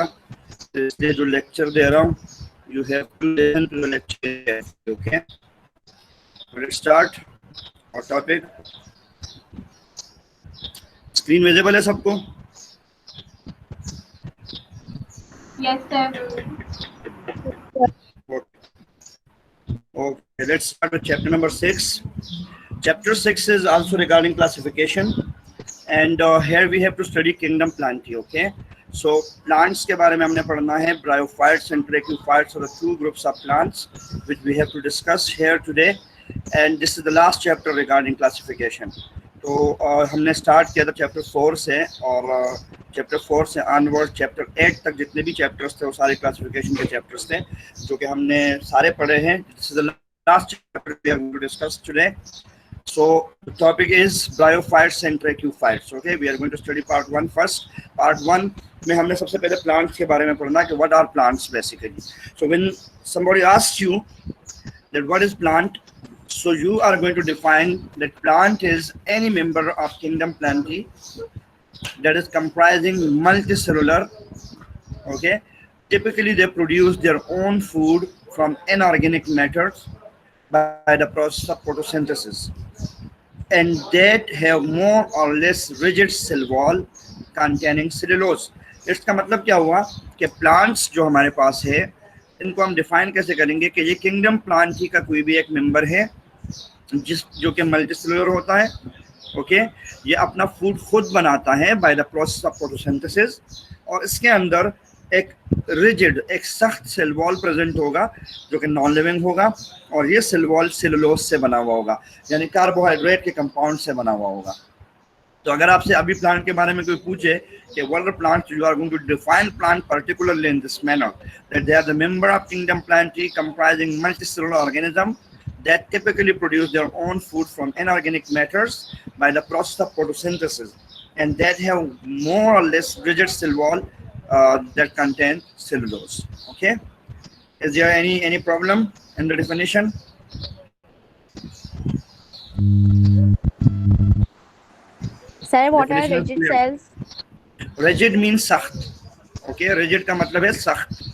इसलिए जो लेक्चर दे रहा हूँ you have to listen to the lecture, okay? Let's start और टॉपिक। स्क्रीन विजिबल है सबको? Yes sir. Okay, let's start with chapter number 6. Chapter 6 is also regarding classification, and here we have to study kingdom plantae. Okay, so plants के बारे में हमने पढ़ना है, bryophytes and trachophytes are the two groups of plants which we have to discuss here today, and this is the last chapter regarding classification. तो हमने start किया था चैप्टर 4 से, और चैप्टर 4 से ऑनवर्ड चैप्टर 8 तक जितने भी चैप्टर्स थे वो सारे क्लासिफिकेशन के चैप्टर्स थे जो कि हमने सारे पढ़े हैं. This is the last chapter we are going to discuss today. So the topic is bryophytes and trachophytes. Okay, we are going to study part 1 first. Part 1 में हमने सबसे पहले plants के बारे में पढ़ना कि what are plants basically. So when somebody asks you that what is plant, so you are going to define that plant is any member of kingdom plantae that is comprising multicellular. Okay, typically they produce their own food from inorganic matters by the process of photosynthesis, and that have more or less rigid cell wall containing cellulose. इसका मतलब क्या हुआ कि plants जो हमारे पास है इनको हम डिफाइन कैसे करेंगे कि ये किंगडम प्लांटी का कोई भी एक मेंबर है जो कि मल्टीसेलुलर होता है. ओके, ये अपना फूड खुद बनाता है by the process of photosynthesis, और इसके अंदर एक रिजिड, एक सख्त सेल वॉल प्रेजेंट होगा जो कि नॉन लिविंग होगा, और ये सेल वॉल सेलुलोज से बना हुआ होगा, यानी कार्बोहाइड्रेट के कंपाउंड से बना हुआ होगा. तो अगर आपसे अभी प्लांट के बारे में कोई पूछे कि what are plants, you are going to define plant particularly in this manner that they are the member of kingdom plantae comprising multicellular organism that typically produce their own food from inorganic matters by the process of photosynthesis, and that have more or less rigid cell wall that contain cellulose. Okay, is there any problem in the definition? Sir, what are rigid cells? Rigid means sakht. Okay, rigid का मतलब है सख्त.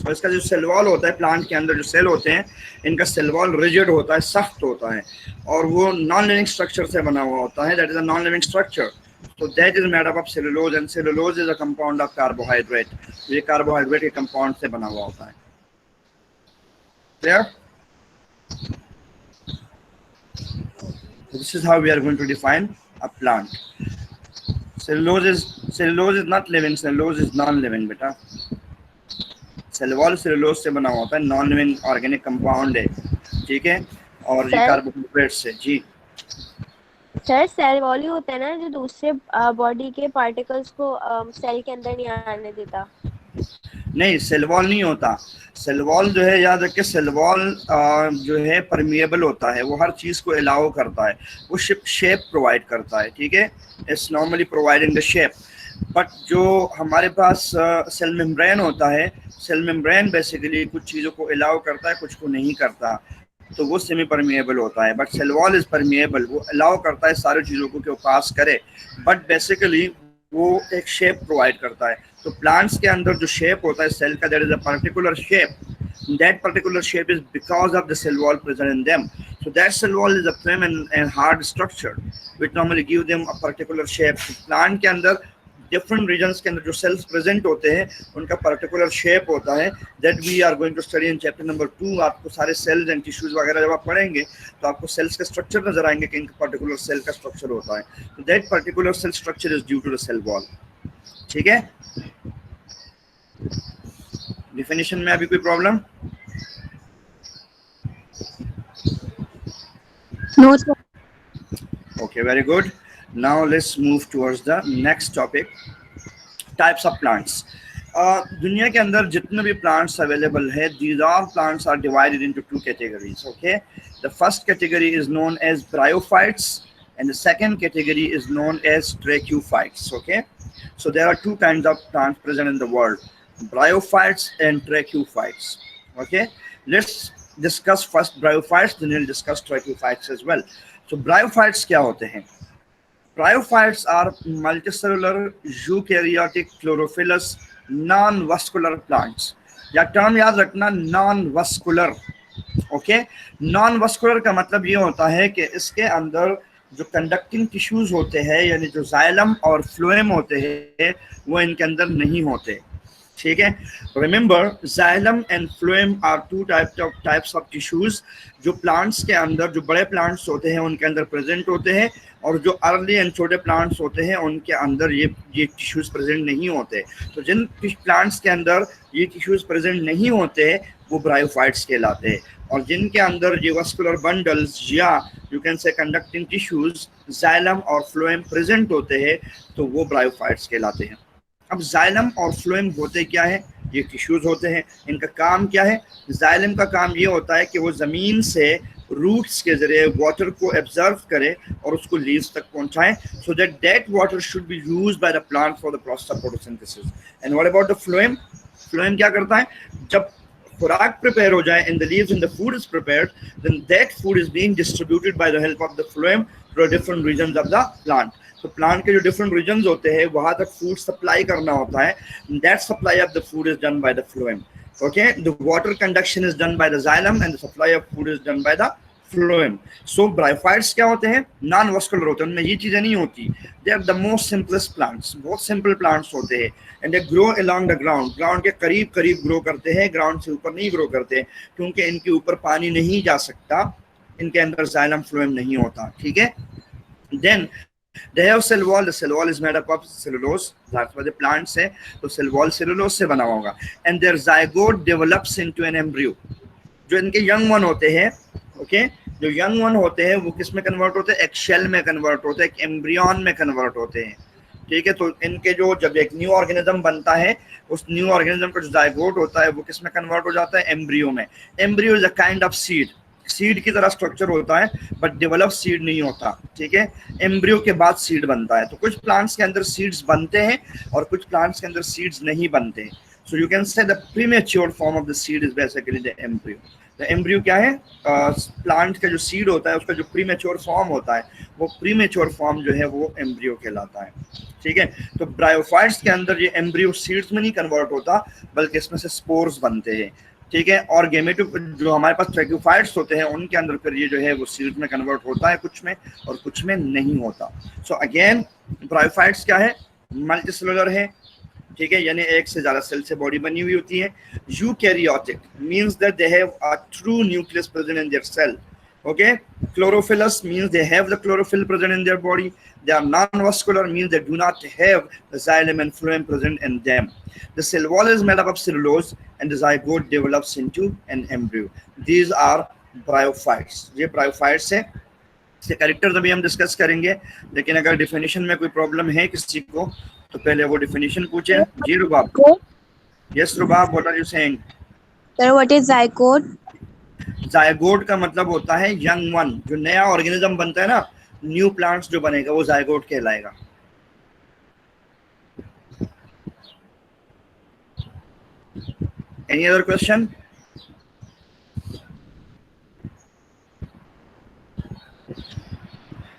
और इसका जो cell wall होता है plant के अंदर, जो सेल होते हैं इनका सेल वॉल रिजिड होता है, सख्त होता है, और वो नॉन लिविंग स्ट्रक्चर से बना हुआ होता है. That is a non living structure. So that is made up of cellulose, and cellulose is a compound of carbohydrate. ये कार्बोहाइड्रेट के कंपाउंड से बना हुआ होता है. Clear? This is how we are going to define a plant. Cellulose is not living, cellulose is non-living बेटा. Cell wall cellulose से बना होता है, नॉन लिविंग ऑर्गेनिक कंपाउंड है, ठीक है, और ये कार्बोहाइड्रेट से. जी सर, सेल वॉल ही होता है ना जो दूसरे बॉडी के पार्टिकल्स को सेल के अंदर नहीं आने देता? नहीं, सेल वॉल नहीं होता. सेल वॉल जो है, याद रखिए, सेल वॉल जो है परमिएबल होता है, वो हर चीज को अलाउ करता है, वो शेप प्रोवाइड करता है, ठीक है. It's normally providing the shape. But जो हमारे पास सेल मेम्ब्रेन होता है, सेल मेम्ब्रेन बेसिकली कुछ चीज़ों को अलाउ करता है, कुछ को नहीं करता, तो वो सेमी परमिएबल होता है. But cell wall is permeable, वो अलाउ करता है सारी चीज़ों को कि वो पास करे, बट बेसिकली वो एक शेप प्रोवाइड करता है. तो प्लांट्स के अंदर जो शेप होता है सेल का, that is a particular shape. That particular shape is because of the cell wall present in them. So that cell wall is a firm and hard structure which normally give them a particular shape. Plant के अंदर different regions के अंदर जो cells present होते हैं उनका particular shape होता है. That we are going to study in chapter number 2. आपको सारे सेल्स एंड टिश्यूज वगैरह जब आप पढ़ेंगे तो आपको सेल्स का स्ट्रक्चर नजर आएंगे कि इनका पर्टिकुलर सेल का स्ट्रक्चर होता है. तो that particular cell structure is due to the cell wall. ठीक है, डिफिनेशन में अभी कोई problem? No sir. Okay, very good. Now let's move towards the next topic, types of plants. दुनिया के अंदर जितने भी plants available है, these all plants are divided into two categories. Okay, the first category is known as bryophytes, and the second category is known as trachophytes. Okay, so there are two kinds of plants present in the world, bryophytes and trachophytes. Okay, let's discuss first bryophytes, then we'll discuss trachophytes as well. So bryophytes क्या होते हैं? Bryophytes are multicellular eukaryotic chlorophyllous non-vascular plants. या term याद रखना, non vascular. Okay, non vascular का मतलब ये होता है कि इसके अंदर जो कंडक्टिंग टिश्यूज होते हैं, यानी जो जाइलम और फ्लोएम होते हैं, वो इनके अंदर नहीं होते। ठीक है, remember xylem and phloem are two types of tissues जो प्लांट्स के अंदर, जो बड़े प्लांट्स होते हैं उनके अंदर प्रेजेंट होते हैं, और जो अर्ली एंड छोटे प्लांट्स होते हैं उनके अंदर ये टिश्यूज प्रेजेंट नहीं होते। तो जिन प्लांट्स के अंदर ये टिश्यूज प्रेजेंट नहीं होते वो ब्रायोफाइट्स कहलाते हैं, और जिनके अंदर ये वस्कुलर बंडल्स या you can say conducting tissues xylem और फ्लोएम प्रेजेंट होते हैं तो वो ब्रायोफाइट्स कहलाते हैं। अब जाइलम और फ्लोएम होते क्या है? ये टिश्यूज होते हैं। इनका काम क्या है? जाइलम का काम ये होता है कि वो ज़मीन से रूट्स के जरिए वाटर को एब्जर्व करे और उसको लीव्स तक पहुंचाए, so that that water should be used by the plant for the process of photosynthesis. And what about the phloem? Phloem क्या करता है? जब खुराक प्रिपेयर हो जाए, in the leaves and the food is prepared, then that food is being distributed by the help of the phloem to different regions of the plant. तो plant के जो डिफरेंट रीजन्स होते हैं वहां तक फूड सप्लाई करना होता है। That supply of the food is done by the phloem. Okay, the water conduction is done by the xylem and the supply of food is done by the phloem. So bryophytes क्या होते हैं? Non vascular होते हैं, उनमें ये चीजें नहीं होती। They are the most simplest plants, बहुत सिंपल प्लांट्स होते हैं, and they grow along the ground. Ground के करीब करीब ग्रो करते हैं, ग्राउंड से ऊपर नहीं ग्रो करते, क्योंकि इनके ऊपर पानी नहीं जा सकता, इनके अंदर xylem phloem नहीं होता। ठीक है, then they have cell wall. The cell wall is made up of cellulose. That's why the plants है तो cell wall cellulose से बना होगा। And their zygote develops into an embryo. जो इनके young one होते हैं, okay, जो young one होते हैं वो किस में कन्वर्ट होते हैं? एक शेल में कन्वर्ट होते हैं, एक एम्ब्रियन में कन्वर्ट होते हैं। ठीक है, तो इनके जो जब एक न्यू ऑर्गेनिज्म बनता है, उस न्यू ऑर्गेनिज्म का जो जाइगोट होता है वो किस में कन्वर्ट हो जाता है? एम्ब्रियो में। Embryo is a kind of seed, seed की तरह स्ट्रक्चर होता है, बट डेवलप सीड नहीं होता। ठीक है, एम्ब्रियो के बाद सीड बनता है। तो कुछ प्लांट्स के अंदर सीड्स बनते हैं और कुछ प्लांट्स के अंदर सीड्स नहीं बनते। So you can say the premature form of the seed is basically the embryo. The embryo क्या है? प्लांट का जो सीड होता है उसका जो प्रीमेच्योर फॉर्म होता है, वो प्रीमेच्योर फॉर्म जो है वो एम्ब्रियो कहलाता है। ठीक है, तो ब्रायोफाइट्स के अंदर ये एम्ब्रियो सीड्स में नहीं कन्वर्ट होता, बल्कि इसमें से स्पोर्स बनते हैं। ठीक है, और गेमेटो जो हमारे पास ट्रैक्योफाइट्स होते हैं उनके अंदर फिर ये जो है वो सीड में कन्वर्ट होता है, कुछ में और कुछ में नहीं होता। सो अगेन ब्रायोफाइट्स क्या है? मल्टीसेलुलर है। ठीक है, यानी एक से ज्यादा सेल से बॉडी बनी हुई होती है। Eukaryotic means that they have a true nucleus present in their cell. Okay, chlorophyllous means they have the chlorophyll present in their body. They are non-vascular means they do not have the xylem and phloem present in them. The cell wall is made up of cellulose and the zygote develops into an embryo. These are bryophytes. ये bryophytes है। इसके characters अभी हम discuss करेंगे, लेकिन अगर definition में कोई प्रॉब्लम है किसी को तो पहले वो डिफिनेशन पूछे। जी रुबाब। Yes Rubab, what are you saying? Sir, what is zygote? Zygote का मतलब होता है यंग वन। जो नया ऑर्गेनिज्म बनता है ना, न्यू प्लांट्स जो बनेगा वो जायगोट कहलाएगा। Any other question?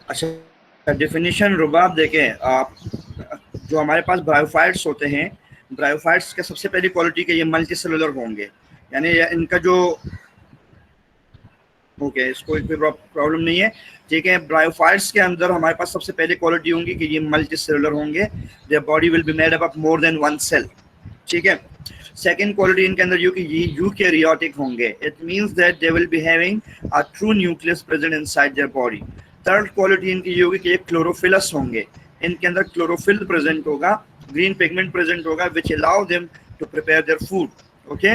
अच्छा, डेफिनेशन रुबाब देखें आप, जो हमारे पास ब्रायोफाइट्स होते हैं, ब्रायोफाइट्स का सबसे पहली क्वालिटी के ये मल्टी सेलुलर होंगे, यानी इनका जो ओके इसको कोई प्रॉब्लम नहीं है। ठीक है, ब्रायोफाइट्स के अंदर हमारे पास सबसे पहले क्वालिटी होंगी कि ये मल्टी सेलुलर होंगे। Their body will be made up of more than one cell. ठीक है, सेकंड क्वालिटी इनके अंदर ये यूकैरियोटिक होंगे। It means that they will be having a true nucleus present inside their body. Third quality इनकी ये होगी कि ये क्लोरोफिलस होंगे, इनके अंदर क्लोरोफिल प्रेजेंट होगा, ग्रीन पिगमेंट प्रेजेंट होगा, which allow them to prepare their food. Okay,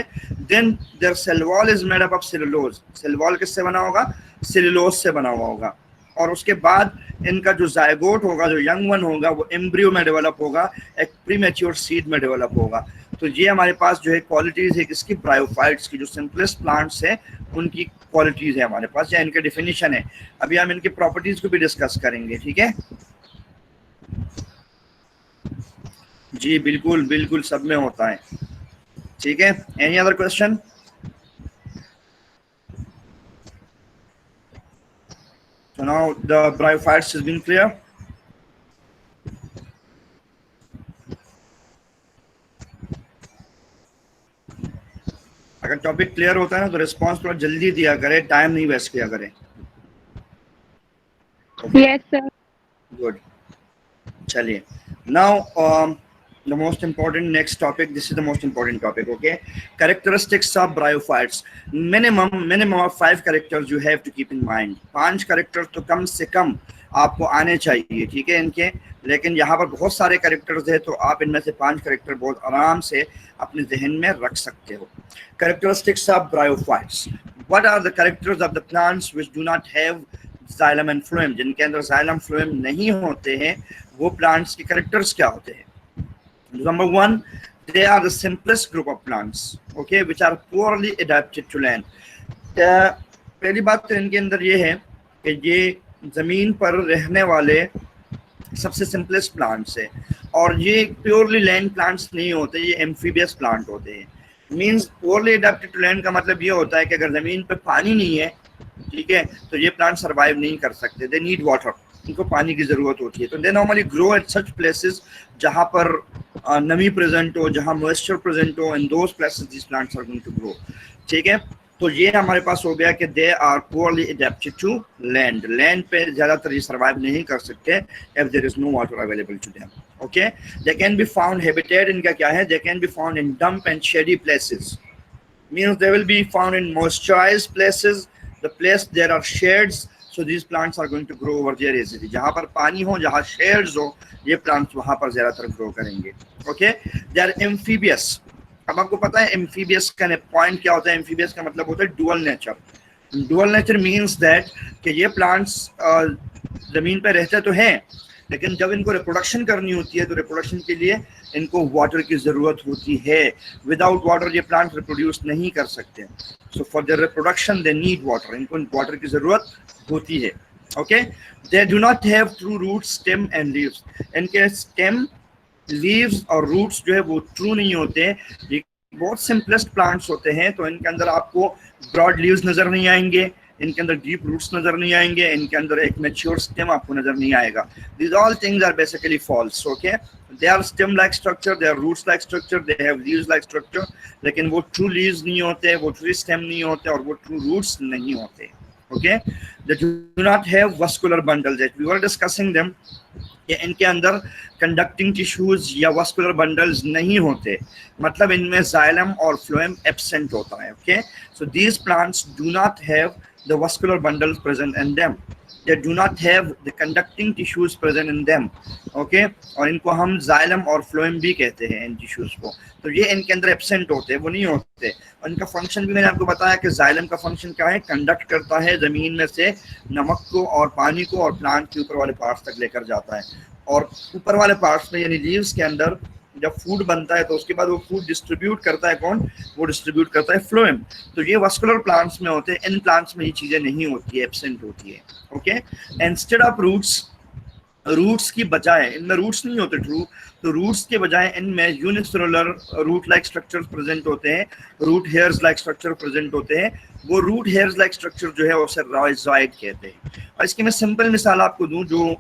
then their cell wall is made up of cellulose. Cell wall किससे बना होगा? सेलुलोज से बना हुआ होगा। और उसके बाद इनका जो जायगोट होगा, जो यंग वन होगा, वो एम्ब्रियो में डेवलप होगा, एक प्रीमेच्योर सीड में डेवलप होगा। तो ये हमारे पास जो है क्वालिटीज है किसकी? ब्रायोफाइट्स की। जो सिंपलेस्ट प्लांट्स है उनकी क्वालिटीज है हमारे पास, या इनके डिफिनीशन है। अभी हम इनकी प्रॉपर्टीज को भी डिस्कस करेंगे। ठीक है जी, बिल्कुल बिल्कुल सब में होता है। ठीक है, any other question? So now the bryophytes has been clear. अगर टॉपिक क्लियर होता है ना तो रिस्पॉन्स थोड़ा जल्दी दिया करे, टाइम नहीं वेस्ट किया करे। Yes, sir. गुड, चलिए now the most important next topic, this is the most important topic, okay? Characteristics of bryophytes. Minimum of 5 characters you have to keep in mind. 5 characters तो कम से कम आपको आने चाहिए, ठीक है इनके। लेकिन यहाँ पर बहुत सारे कैरेक्टर्स है तो आप इनमें से 5 कैरेक्टर बहुत आराम से अपने जहन में रख सकते हो। Characteristics of bryophytes. What are the characters of the plants which do not have xylem and phloem? जिनके अंदर xylem phloem नहीं होते हैं, वो प्लांट्स के कैरेक्टर्स क्या होते हैं? Number 1, they are the simplest group of plants, okay, which are poorly adapted to land. पहली बात तो इनके अंदर ये है कि ये जमीन पर रहने वाले सबसे सिंपलेस्ट प्लांट्स है, और ये प्योरली लैंड प्लांट्स नहीं होते, ये एम्फीबियस प्लांट होते हैं। Means poorly adapted to land का मतलब ये होता है कि अगर जमीन पे पानी नहीं है, ठीक है, तो ये प्लांट सरवाइव नहीं कर सकते। दे नीड वाटर, इनको पानी की जरूरत होती है। तो they normally grow at such places जहाँ पर नमी प्रेजेंट हो, जहाँ मॉइस्चर प्रेजेंट हो, in those places this plants are going to grow, ठीक है। तो ये हमारे पास हो गया कि they are poorly adapted to land, land पे ज्यादातर ये सर्वाइव नहीं कर सकते if there is no water available to them, okay. They can be found, habitat इनका क्या है, they can be found in damp and shady places, means they will be found in moisturized places, the place there are shades, so these plants are going to grow over there easily. जहाँ पर पानी हो, जहाँ shades हो, ये plants वहाँ पर ज्यादातर ग्रो करेंगे, ओके। They are amphibious. अब आपको पता है एम्फीबियस का पॉइंट क्या होता है? एम्फीबियस का मतलब होता है dual nature. Dual nature means that कि ये प्लांट्स जमीन पे रहते तो हैं, लेकिन जब इनको रिप्रोडक्शन करनी होती है तो रिप्रोडक्शन के लिए इनको वाटर की ज़रूरत होती है। विदाउट वाटर ये प्लांट रिप्रोड्यूस नहीं कर सकते। So for the reproduction they need water, इनको वाटर की ज़रूरत होती है, okay. They do not have true roots, stem and leaves. इनके स्टेम, लीव्स और रूट्स जो है वो ट्रू नहीं होते। ये बहुत सिंपलेस्ट प्लांट्स होते हैं, तो इनके अंदर आपको ब्रॉड लीव्स नज़र नहीं आएंगे, इनके अंदर डीप रूट्स नजर नहीं आएंगे, इनके अंदर एक मैच्योर स्टेम आपको नजर नहीं आएगा। These all things are basically false, okay? They are stem like structure, they are roots like structure, they have leaves like structure, लेकिन वो true leaves नहीं होते, वो true stem नहीं होते, और वो true roots नहीं होते, okay? They do not have vascular bundles that we were discussing them, कि इनके अंदर कंडक्टिंग टिश्यूज या वस्कुलर बंडल्स नहीं होते, मतलब इनमें जाइलम और फ्लोएम एब्सेंट होता है, okay. So these plants do not have the vascular bundles present in them, they do not have the conducting tissues present in them, okay। और इनको हम जाइलम और फ्लोएम भी कहते हैं इन टिश्यूज को। तो ये इनके अंदर एब्सेंट होते हैं, वो नहीं होते। और इनका फंक्शन भी मैंने आपको बताया कि जाइलम का फंक्शन क्या है, कंडक्ट करता है जमीन में से नमक को और पानी को और प्लांट के ऊपर वाले पार्ट्स तक लेकर जाता है। और ऊपर वाले पार्ट्स में यानी लीव्स के अंदर जब फूड बनता है तो उसके बाद वो फूड डिस्ट्रीब्यूट करता है कौन? वो डिस्ट्रीब्यूट करता है फ्लोएम। तो ये वस्कुलर प्लांट्स में होते हैं, इन प्लांट्स में ये चीजें नहीं होती है, एब्सेंट होती है, okay. Instead of roots, roots की बजाय इनमें रूट्स नहीं होते ट्रू, तो रूट्स के बजाय इनमें unicellular root like structure present होते हैं, root hairs like structure present होते हैं। वो रूट हेयर्स लाइक स्ट्रक्चर जो है उसे राइजोइड कहते हैं। और इसकी मैं सिंपल मिसाल आपको दूं, जो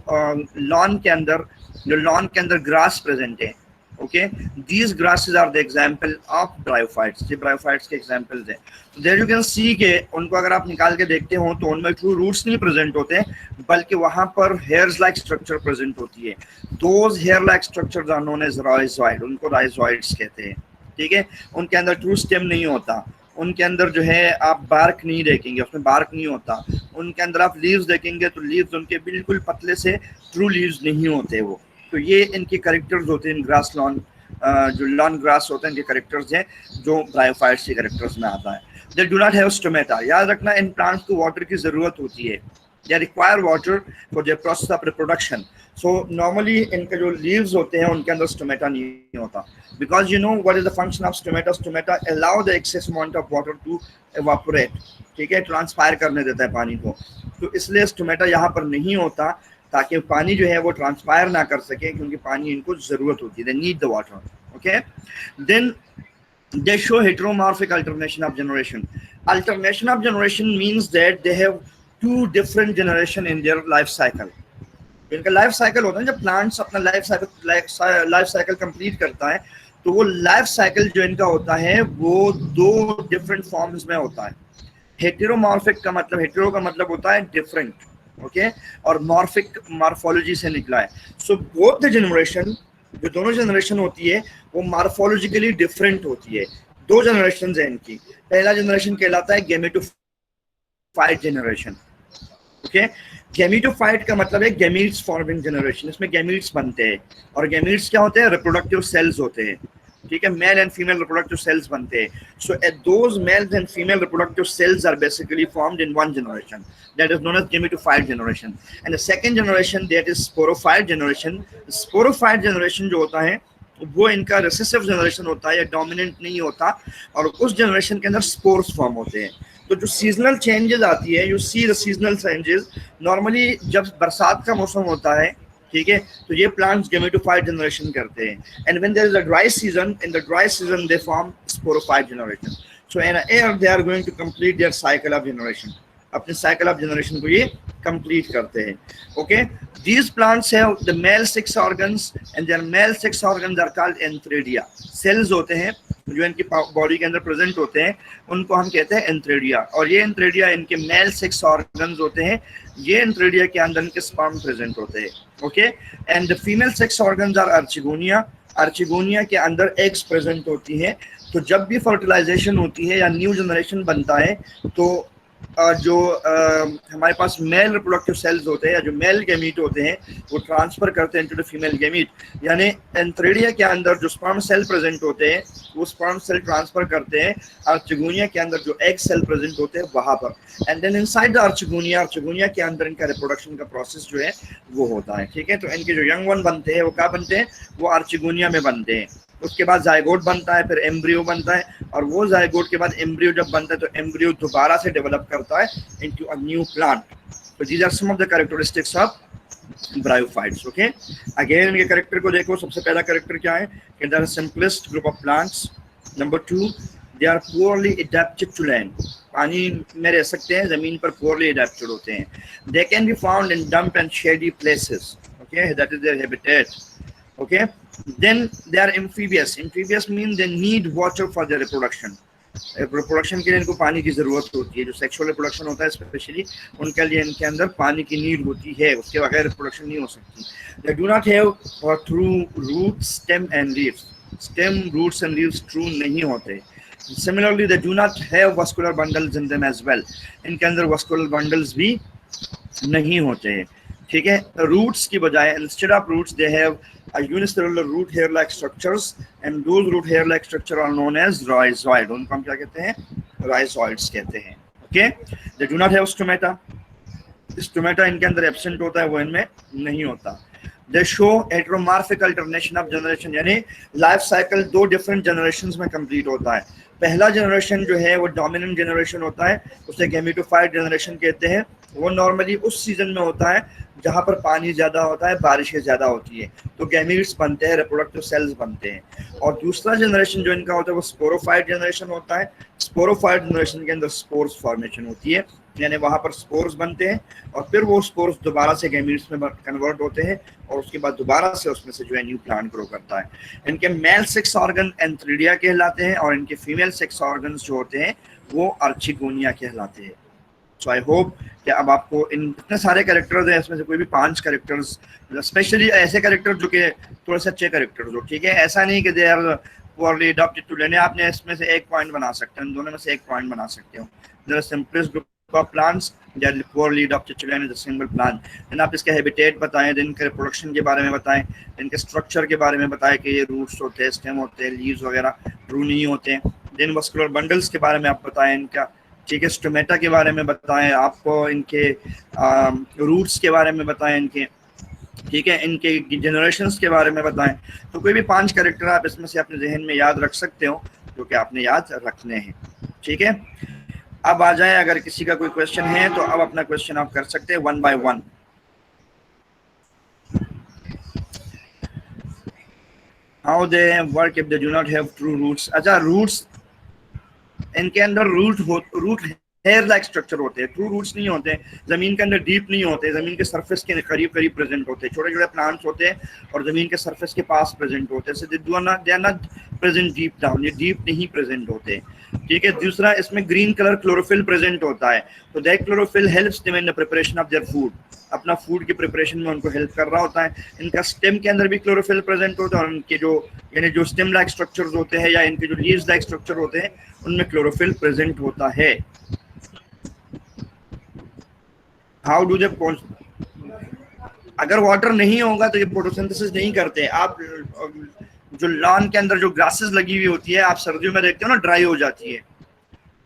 लॉन के अंदर ग्रास प्रेजेंट है, okay, these grasses are the example of bryophytes, ये bryophytes के examples हैं। तो there you can see कि उनको अगर आप निकाल के देखते हो तो उनमें true roots नहीं present होते, बल्कि वहाँ पर hairs like structure present होती है। Those hair like structures are known as rhizoid, उनको rhizoids कहते हैं, ठीक है। उनके अंदर true stem नहीं होता, उनके अंदर जो है आप बार्क नहीं देखेंगे, उसमें बार्क नहीं होता। उनके अंदर आप लीव्स देखेंगे तो लीव्स उनके बिल्कुल पतले से ट्रू लीव्स नहीं होते वो। तो ये इनके कैरेक्टर्स होते हैं, ग्रास लॉन, जो लॉन ग्रास होते हैं इनके कैरेक्टर्स हैं, जो ब्रायोफाइट्स के कैरेक्टर्स में आता है। दे डू नॉट हैव स्टोमेटा, याद रखना इन प्लांट्स को वाटर की जरूरत होती है, they require water for their process of reproduction. So normally इनके जो लीव्स होते हैं उनके अंदर स्टोमेटा नहीं होता, because you know what is the function of stomata. Stomata allow the excess amount of water to evaporate, ठीक है, ट्रांसपायर करने देता है पानी को। तो इसलिए स्टोमेटा यहाँ पर नहीं होता, ताकि पानी जो है वो ट्रांसपायर ना कर सके, क्योंकि पानी इनको जरूरत होती है, they need the water, okay. Then they show heteromorphic alternation of generation. Alternation of generation means that they have two different generation in their life cycle. इनका लाइफ साइकिल होता है, जब प्लांट्स अपना लाइफ साइकिल कंप्लीट करता है तो वो life cycle जो इनका होता है वो दो डिफरेंट फॉर्म्स में होता है। हेटेरोमॉर्फिक का मतलब, हेटेरो का मतलब होता है डिफरेंट, ओके, और मॉर्फिक मॉर्फोलॉजी से निकला है। सो बोथ द जनरेशन, जो दोनों जनरेशन होती है वो मॉर्फोलॉजिकली डिफरेंट होती है। दो जनरेशन है इनकी। पहला जनरेशन कहलाता है गैमेटोफाइट जनरेशन, ओके। गैमेटोफाइट का मतलब है गैमीट्स फॉर्मिंग जनरेशन। इसमें गैमीट्स बनते हैं, और गैमीट्स क्या होते हैं? रिप्रोडक्टिव सेल्स होते हैं, ठीक है। Male and female reproductive cells बनते हैं। So those males and female reproductive cells are basically formed in one generation, that is known as gametophyte generation. And the second generation, that is sporophyte generation. sporophyte generation जो होता है वो इनका recessive generation होता है, या dominant नहीं होता, और उस जनरेशन के अंदर स्पोर्स फॉर्म होते हैं। तो जो सीजनल चेंजेस आती है, you see the seasonal changes, normally जब बरसात का मौसम होता है, ठीक है, तो ये प्लांट्स गैमेटोफाइट जनरेशन करते हैं। And when there is a dry season, in the dry season they form sporophyte generation. So in a year they are going to complete their cycle of generation, अपने cycle of generation को ये complete करते हैं, okay. These plants have the male sex organs, and their male sex organs are called antheridia. Cells होते हैं जो इनकी body के अंदर प्रेजेंट होते हैं, उनको हम कहते हैं एंथ्रेडिया। और ये एंथ्रेडिया इनके मेल सेक्स ऑर्गन्स होते हैं। ये एंथ्रेडिया के अंदर इनके स्पर्म प्रेजेंट होते हैं, okay. And the female sex organs are archegonia. Archegonia के अंदर एग्स प्रेजेंट होती है। तो जब भी फर्टिलाइजेशन होती है या न्यू जनरेशन बनता है, तो जो हमारे पास मेल रिप्रोडक्टिव सेल्स होते हैं, या जो मेल गैमीट होते हैं, वो ट्रांसफर करते हैं इनटू द फीमेल गैमीट। यानी एंथ्रेडिया के अंदर जो स्पर्म सेल प्रेजेंट होते हैं, वो स्पर्म सेल ट्रांसफर करते हैं अर्चिगोनिया के अंदर जो एग सेल प्रेजेंट होते हैं वहां पर। And then inside the अर्चिगोनिया, archegonia के अंदर इनका रिप्रोडक्शन का प्रोसेस जो है वो होता है, ठीक है। तो इनके जो यंग वन बनते हैं वो क्या बनते हैं? वो अर्चिगोनिया में बनते हैं। उसके बाद जायगोट बनता है, फिर एम्ब्रियो बनता है, और वो जायगोट के बाद एम्ब्रियो जब बनता है तो एम्ब्रियो दोबारा से डेवलप करता है इनटू अ न्यू प्लांट। तो these are some of the characteristics of bryophytes, okay. Again इनके कैरेक्टर को देखो। सबसे पहला कैरेक्टर क्या है कि they are simplest group of plants. Number 2, they are poorly adapted to land. पानी में रह सकते हैं, जमीन पर पुअरली एडेप्टेड होते हैं। They can be found in damp and shady places, okay, that is their habitat, okay. Then they are amphibious. Amphibious mean they need water for their reproduction. Reproduction के लिए इनको पानी की जरूरत होती है। जो सेक्सुअल रिप्रोडक्शन होता है स्पेशली, उनके लिए इनके अंदर पानी की नीड होती है, उसके बगैर रिप्रोडक्शन नहीं हो सकती। They do not have through roots, stem and leaves. Stem, roots and leaves true नहीं होते। Similarly, they do not have vascular bundles in them as well. इनके अंदर vascular bundles भी नहीं होते हैं, ठीक है। रूट्स की बजाय, instead of roots they have a unicellular root hair like structures, and those root hair like structure are known as rhizoid. उनको हम क्या कहते हैं? rhizoids कहते हैं, okay. They do not have stomata. Stomata इनके अंदर एब्सेंट होता है, वो इनमें नहीं होता। They show heteromorphic alternation of generation, यानी लाइफ साइकिल दो डिफरेंट जनरेशंस में कंप्लीट होता है। पहला जनरेशन जो है वो डोमिनेंट जनरेशन होता है, उसे गैमेटोफाइट जनरेशन कहते हैं। वो नॉर्मली उस सीजन में होता है जहाँ पर पानी ज़्यादा होता है, बारिशें ज़्यादा होती है, तो गैमीट्स बनते हैं, रिप्रोडक्टिव सेल्स बनते हैं। और दूसरा जनरेशन जो इनका होता है वो स्पोरोफाइट जनरेशन होता है। स्पोरोफाइट जनरेशन के अंदर स्पोर्स फॉर्मेशन होती है, यानी वहाँ पर स्पोर्स बनते हैं, और फिर वो स्पोर्स दोबारा से गैमीट्स में कन्वर्ट होते हैं, और उसके बाद दोबारा से उसमें से जो है न्यू प्लांट ग्रो करता है। इनके मेल सेक्स ऑर्गन एंथ्रीडिया कहलाते हैं, और इनके फीमेल सेक्स ऑर्गन्स जो होते हैं वो अर्चिगोनिया कहलाते हैं। सो आई होप कि अब आपको इन इतने सारे कैरेक्टर्स हैं, इसमें से कोई भी 5 कैरेक्टर्स, स्पेशली ऐसे कैरेक्टर जो कि थोड़े से अच्छे कैरेक्टर्स हो, ठीक है। ऐसा नहीं कि they are poorly adopted to land, आपने इसमें से एक पॉइंट बना सकते हो, इन दोनों में से एक पॉइंट बना सकते हो। There are simplest group of plants that are poorly adopted to land is a single plant. Then आप इसके हैबिटेट बताएं, देन इनके रिप्रोडक्शन के बारे में बताएं, इनके स्ट्रक्चर के बारे में बताएं कि ये रूट्स होते हैं, स्टेम होते हैं, लीव्स वगैरह ट्रू नहीं होते हैं। देन मस्कुलर बंडल्स के बारे में आप बताएं इनका, ठीक है। स्टोमेटा के बारे में बताएं, आपको इनके रूट्स के बारे में बताएं इनके, ठीक है, इनके जनरेशंस के बारे में बताएं। तो कोई भी 5 कैरेक्टर आप इसमें से अपने जहन में याद रख सकते हो, जो कि आपने याद रखने हैं, ठीक है। अब आ जाए, अगर किसी का कोई क्वेश्चन है तो अब अपना क्वेश्चन आप कर सकते हैं 1 by 1। How they work if they do not have true roots? अच्छा, रूट्स इनके अंदर रूट हेयर लाइक स्ट्रक्चर होते हैं, ट्रू रूट्स नहीं होते, जमीन के अंदर डीप नहीं होते, जमीन के सरफेस के करीब करीब प्रेजेंट होते हैं, छोटे छोटे प्लांट्स होते हैं और जमीन के सरफेस के पास प्रेजेंट होते हैं, so they are not present deep down, ये डीप नहीं प्रेजेंट होते, ठीक है। दूसरा, इसमें ग्रीन कलर क्लोरोफिल प्रेजेंट होता है, तो that chlorophyll helps them in the preparation of their food, अपना फूड की प्रिपरेशन में उनको हेल्प कर रहा होता है। इनका स्टेम के अंदर भी क्लोरोफिल प्रेजेंट होता है और इनके जो यानी जो स्टेम लाइक स्ट्रक्चर्स होते हैं या इनके जो लीव्स लाइक स्ट्रक्चर होते हैं उनमें क्लोरोफिल प्रेजेंट होता है। हाउ डू दे, अगर वाटर नहीं होगा तो ये फोटोसिंथेसिस नहीं करते। आप जो लॉन के अंदर जो ग्रासेस लगी हुई होती है, आप सर्दियों में देखते हो ना, ड्राई हो जाती है।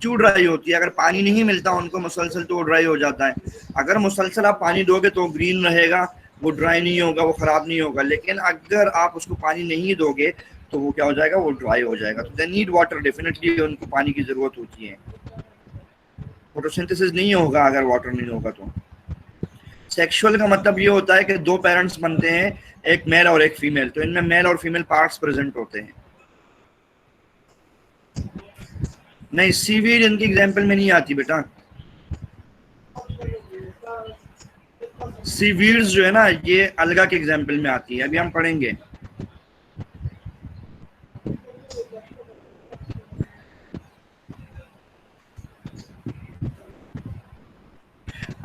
क्यों ड्राई होती है? अगर पानी नहीं मिलता उनको मुसलसल तो वो ड्राई हो जाता है। अगर मुसलसल आप पानी दोगे तो ग्रीन रहेगा, वो ड्राई नहीं होगा, वो खराब नहीं होगा। लेकिन अगर आप उसको पानी नहीं दोगे तो वो क्या हो जाएगा, वो ड्राई हो जाएगा। तो दे नीड वाटर, डेफिनेटली उनको पानी की जरूरत होती है। फोटोसिंथेसिस नहीं होगा अगर वाटर नहीं होगा तो। सेक्सुअल का मतलब ये होता है कि दो पेरेंट्स बनते हैं, एक मेल और एक फीमेल, तो इनमें मेल और फीमेल पार्ट्स प्रेजेंट होते हैं। नहीं, सीवीड इनकी एग्जांपल में नहीं आती बेटा। सीवीड्स जो है ना, ये अलगा के एग्जांपल में आती है, अभी हम पढ़ेंगे।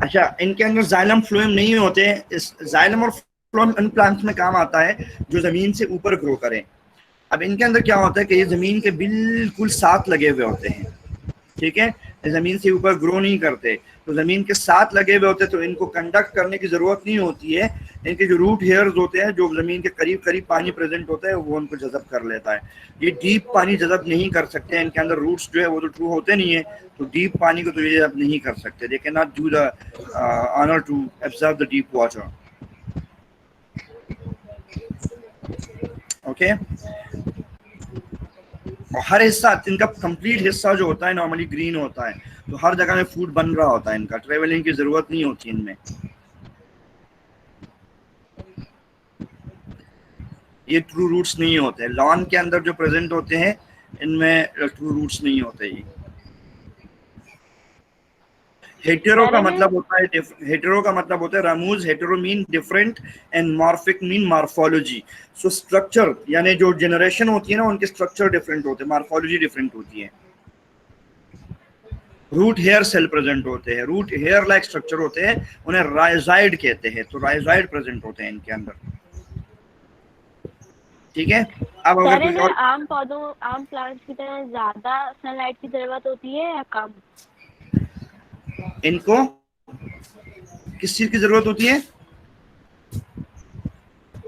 अच्छा, इनके अंदर जाइलम फ्लोएम नहीं होते। इस जाइलम और फ्लोएम इन प्लांट्स में काम आता है जो जमीन से ऊपर ग्रो करें। अब इनके अंदर क्या होता है कि ये जमीन के बिल्कुल साथ लगे हुए होते हैं, ठीक है, जमीन से ऊपर ग्रो नहीं करते, तो जमीन के साथ लगे हुए होते हैं, तो इनको कंडक्ट करने की जरूरत नहीं होती है। इनके जो रूट हेयर्स होते हैं, जो जमीन के करीब करीब पानी प्रेजेंट होता है, वो उनको जज़ब कर लेता है। ये डीप पानी जज़ब नहीं कर सकते हैं, इनके अंदर रूट्स जो है वो तो ट्रू होते नहीं है, तो डीप पानी को तो ये जज़ब नहीं कर सकते। They can not do the honour to absorb the deep water. Okay, और हर हिस्सा, इनका कंप्लीट हिस्सा जो होता है नॉर्मली ग्रीन होता है, तो हर जगह में फूड बन रहा होता है, इनका ट्रेवलिंग की जरूरत नहीं होती इनमें। ये ट्रू रूट्स नहीं होते। लॉन के अंदर जो प्रेजेंट होते हैं इनमें ट्रू रूट्स नहीं होते। ये हेटेरो का मतलब होता है, हेटेरो का मतलब होता है रामूज। Hetero mean different and morphic mean morphology. So structure यानी जो जनरेशन होती है ना, उनके स्ट्रक्चर डिफरेंट होते हैं, मॉर्फोलॉजी डिफरेंट होती है। रूट हेयर सेल प्रेजेंट होते हैं, रूट हेयर लाइक स्ट्रक्चर होते हैं, उन्हें राइजॉइड कहते हैं, तो राइजॉइड प्रेजेंट होते हैं इनके अंदर, ठीक है। अब अगर आम पौधों, आम प्लांट्स की तरह ज्यादा सनलाइट की जरूरत होती है या कम? इनको किस चीज की जरूरत होती है?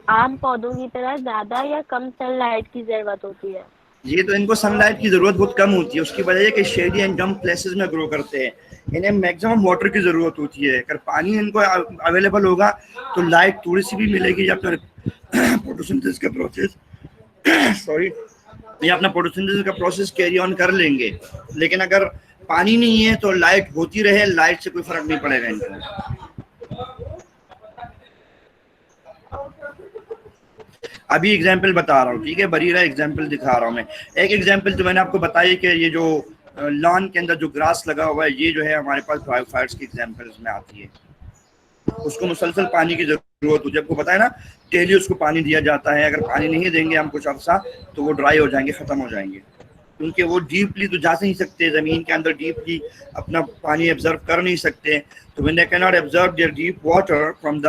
आम पौधों की तरह ज्यादा या कम सनलाइट की जरूरत होती है? ये तो इनको सनलाइट की जरूरत बहुत कम होती है। उसकी वजह है कि शेडी एंड डम्प प्लेसेस में ग्रो करते हैं, इन्हें मैक्सिमम वाटर की जरूरत होती है। अगर पानी इनको अवेलेबल होगा तो लाइट थोड़ी सी भी मिलेगी या फिर फोटोसिंथेसिस का प्रोसेस सॉरी ये अपना फोटोसिंथेसिस का प्रोसेस कैरी ऑन कर लेंगे। लेकिन अगर पानी नहीं है तो लाइट होती रहे, लाइट से कोई फर्क नहीं पड़ेगा इनको। अभी एग्जाम्पल बता रहा हूँ, ठीक है, बरीरा एग्जाम्पल दिखा रहा हूँ मैं। एक एग्जाम्पल तो मैंने आपको बताई कि ये जो लॉन के अंदर जो ग्रास लगा हुआ है, ये जो है हमारे पास ब्रायोफाइट्स की एग्जाम्पल्स में आती है। उसको मुसलसल पानी की जरूरत होती है। आपको पता है ना, डेली उसको पानी दिया जाता है। अगर पानी नहीं देंगे हम कुछ अर्सा तो वो ड्राई हो जाएंगे, खत्म हो जाएंगे, क्योंकि वो डीपली तो जा नहीं सकते, जमीन के अंदर डीपली अपना पानी एब्जर्व कर नहीं सकते। तो when they can not absorb their deep water from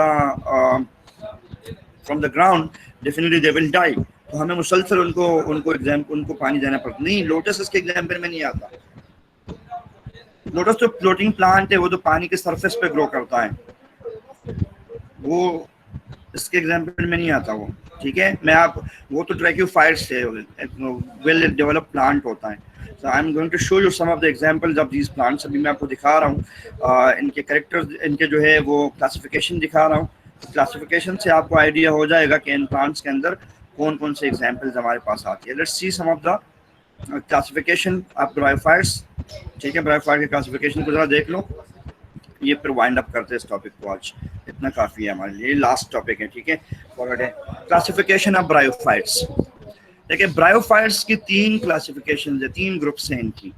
the ground, definitely they will die. तो हमें मुसलसल उनको पानी देना पड़ता। नहीं, लोटस इसके एग्जाम्पल में नहीं आता। लोटस तो फ्लोटिंग प्लांट है, वो तो पानी के सरफेस पे ग्रो करता है, वो इसके एग्जाम्पल में नहीं आता वो, ठीक है। वो तो ट्रैक्योफाइट्स है, वेल डेवलप्ड प्लांट होता है। So I'm going to show you some of the examples of these plants. अभी मैं आपको दिखा रहा हूँ इनके कैरेक्टर्स, इनके जो है वो क्लासिफिकेशन दिखा रहा हूँ। क्लासिफिकेशन से आपको आइडिया हो जाएगा कि इन प्लांट्स के अंदर कौन कौन से एग्जाम्पल्स हमारे पास आती है। Let's see some of the classification of bryophytes, ठीक है। ब्रायोफाइट के क्लासिफिकेशन को जरा देख लो, ये फिर वाइंड अप करते हैं इस टॉपिक को। आज इतना काफ़ी है हमारे लिए, लास्ट टॉपिक है, ठीक है। Classification of bryophytes. देखिए, ब्रायोफाइट्स की 3 क्लासिफिकेशन है, 3 ग्रुप्स हैं इनकी।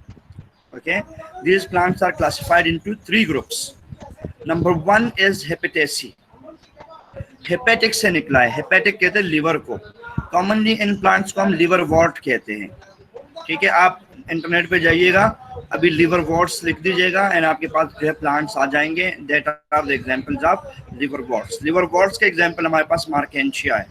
Okay, these plants are classified into 3 groups. Number 1 is Hepataceae. Hepatic से निकला है, हेपेटिक कहते हैं लीवर को, कॉमनली इन प्लांट्स को हम लीवर वॉर्ट कहते हैं। ठीक है, आप इंटरनेट पे जाइएगा, अभी लीवर वॉर्ट्स लिख दीजिएगा एंड आपके पास जो है प्लांट्स आ जाएंगे। That are the examples of liverworts. Liverworts के एग्जांपल हमारे पास मार्केंशिया है,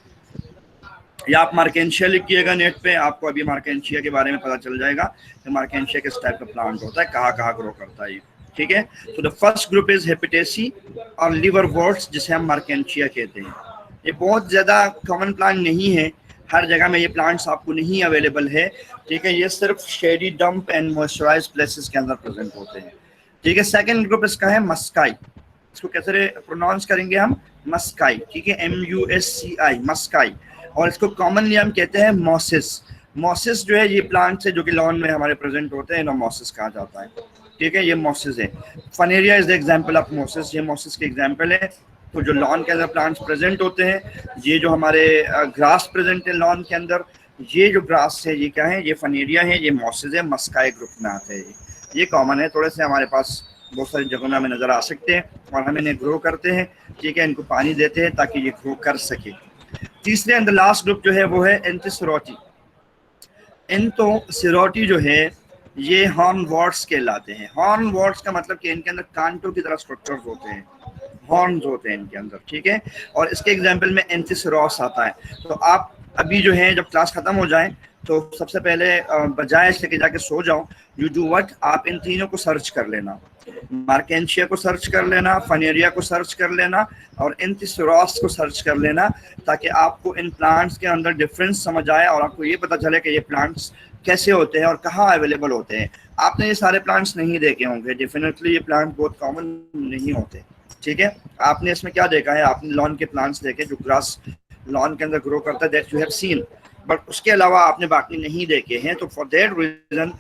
या आप मार्केंशिया लिखिएगा नेट पे, आपको अभी मार्केंशिया के बारे में पता चल जाएगा कि मार्केंशिया किस टाइप का प्लांट होता है, कहाँ कहाँ ग्रो करता है। ठीक है, तो द फर्स्ट ग्रुप इज हेपेटेसी और लीवर वॉर्ट्स, जिसे हम मार्केंशिया कहते हैं। ये बहुत ज़्यादा कॉमन प्लांट नहीं है, हर जगह में ये प्लांट्स आपको नहीं अवेलेबल है। ठीक है, ये सिर्फ shady dump and moisturised places के अंदर प्रेजेंट होते हैं। ठीक है, सेकंड ग्रुप इसका है मस्काई। इसको कैसे प्रोनाउंस करेंगे हम? मस्काई। ठीक है, MUSCI, मस्काई। और इसको कॉमनली हम कहते हैं मॉसिस। मॉसिस जो है ये प्लांट्स है जो कि लॉन में हमारे प्रेजेंट होते हैं, इन्हें मॉसिस कहा जाता है। ठीक है, ये मॉसिस है। Funaria is the example of mosses, ये मॉसिस के एग्जांपल है। तो जो लॉन के अंदर प्लांट्स प्रेजेंट होते हैं, ये जो हमारे ग्रास प्रेजेंट है लॉन के अंदर, ये जो ग्रास है ये क्या है? ये फनेरिया है, ये मॉसिस है, मस्काई ग्रुप में आते हैं। ये कॉमन है, थोड़े से हमारे पास बहुत सारी जगहों में हमें नज़र आ सकते हैं और हम इन्हें ग्रो करते हैं। ठीक है, इनको पानी देते हैं ताकि ये ग्रो कर सके। तीसरे एंड द लास्ट ग्रुप जो है वो है एंथिसोरोटी। एंथिसोरोटी जो है ये हॉर्न वॉर्ट्स कहलाते हैं। हॉर्न वॉर्ट्स का मतलब कि इनके अंदर कांटों की तरह स्ट्रक्चर्स होते हैं, हॉर्न्स होते हैं इनके अंदर। ठीक है, और इसके एग्जांपल में एंथिसोरस आता है। तो आप अभी जो है जब क्लास खत्म हो जाए तो सबसे पहले बजाय इससे कि जाके सो जाओ, यू डू व्हाट, आप इन तीनों को सर्च कर लेना। मार्केंशिया को सर्च कर लेना, फनेरिया को सर्च कर लेना और एंथिसोरस को सर्च कर लेना, ताकि आपको इन प्लांट्स के अंदर डिफरेंस समझ आए और आपको ये पता चले कि ये प्लांट्स कैसे होते हैं और कहाँ अवेलेबल होते हैं। आपने ये सारे प्लांट्स नहीं देखे होंगे, डेफिनेटली ये प्लांट बहुत कॉमन नहीं होते। ठीक है, आपने इसमें क्या देखा है? आपने लॉन के प्लांट्स देखे जो ग्रास लॉन के अंदर ग्रो करता है, that you have seen, but उसके अलावा आपने बाकी नहीं देखे हैं। तो for that reason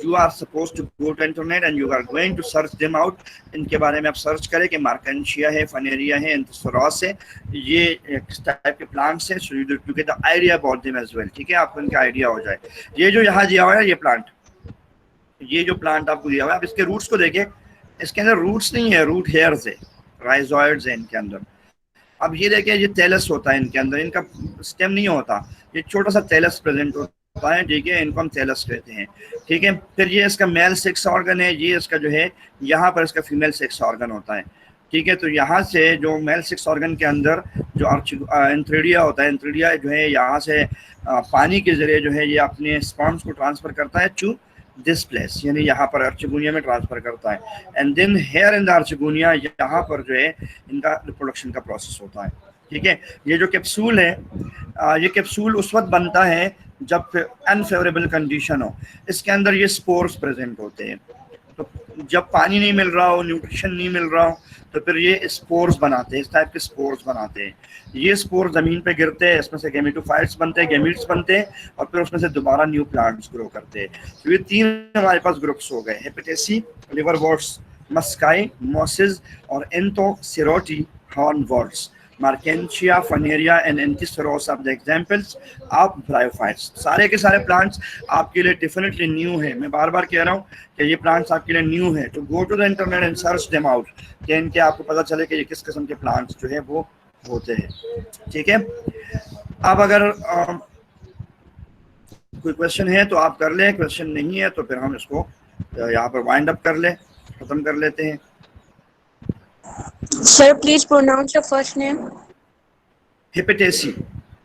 you are suppose to go to internet and you are going to search them out. इनके बारे में आप सर्च करें कि मार्केंशिया है, फनेरिया है, एंथिसोरस है, ये किस टाइप के प्लांट्स हैं, so you get the idea about them as well. ठीक है, आपको इनका आइडिया हो जाए। ये जो यहाँ दिया हुआ है ये प्लांट, ये जो प्लांट आपको दिया हुआ है, आप इसके रूट्स को देखें, इसके अंदर रूट्स नहीं है, रूट हेयर्स है, राइजोइड्स है इनके अंदर। अब ये देखिए, ये थैलस होता है इनके अंदर, इनका स्टेम नहीं होता, ये छोटा सा थैलस प्रेजेंट होता है। ठीक है, इनको हम थैलस कहते हैं। ठीक है, फिर ये इसका मेल सेक्स ऑर्गन है, ये इसका जो है यहाँ पर इसका फीमेल सेक्स ऑर्गन होता है। ठीक है, तो यहाँ से जो मेल सेक्स ऑर्गन के अंदर जो एंथ्रेडिया होता है, एंथ्रेडिया जो है यहाँ से पानी के जरिए जो है ये अपने स्पर्म्स को ट्रांसफर करता है टू दिस प्लेस, यानी यहाँ पर अर्चिगोनिया में ट्रांसफर करता है। And then here in the archegonia, यहाँ पर जो है इनका रिप्रोडक्शन का प्रोसेस होता है। ठीक है, ये जो कैप्सूल है, ये कैप्सूल उस वक्त बनता है जब अनफेवरेबल कंडीशन हो, इसके अंदर ये स्पोर्स प्रेजेंट होते हैं। तो जब पानी नहीं मिल रहा हो, न्यूट्रिशन नहीं मिल रहा हो, तो फिर ये स्पोर्स बनाते हैं, इस टाइप के स्पोर्स बनाते हैं। ये स्पोर्स ज़मीन पे गिरते हैं, इसमें से गैमेटोफाइट्स बनते हैं, गैमीट्स बनते हैं और फिर उसमें से दोबारा न्यू प्लांट्स ग्रो करते हैं। तो ये 3 हमारे पास ग्रुप्स हो गए, hepaticae, liverworts, musci, mosses और anthocerotae, hornworts. Marchantia, Funaria and Anthoceros are the examples of bryophytes. सारे के सारे प्लांट्स आपके लिए डेफिनेटली न्यू है, मैं बार बार कह रहा हूँ कि ये प्लांट्स आपके लिए न्यू है। तो go to the internet and search them out, कि इनके आपको पता चले कि ये किस किस्म के प्लांट्स जो है वो होते हैं। ठीक है, अब अगर कोई क्वेश्चन है तो आप कर लें, क्वेश्चन नहीं है तो फिर हम इसको यहाँ पर वाइंड अप कर ले, खत्म कर लेते हैं। Sir, please pronounce your first name. हेपेटेसी।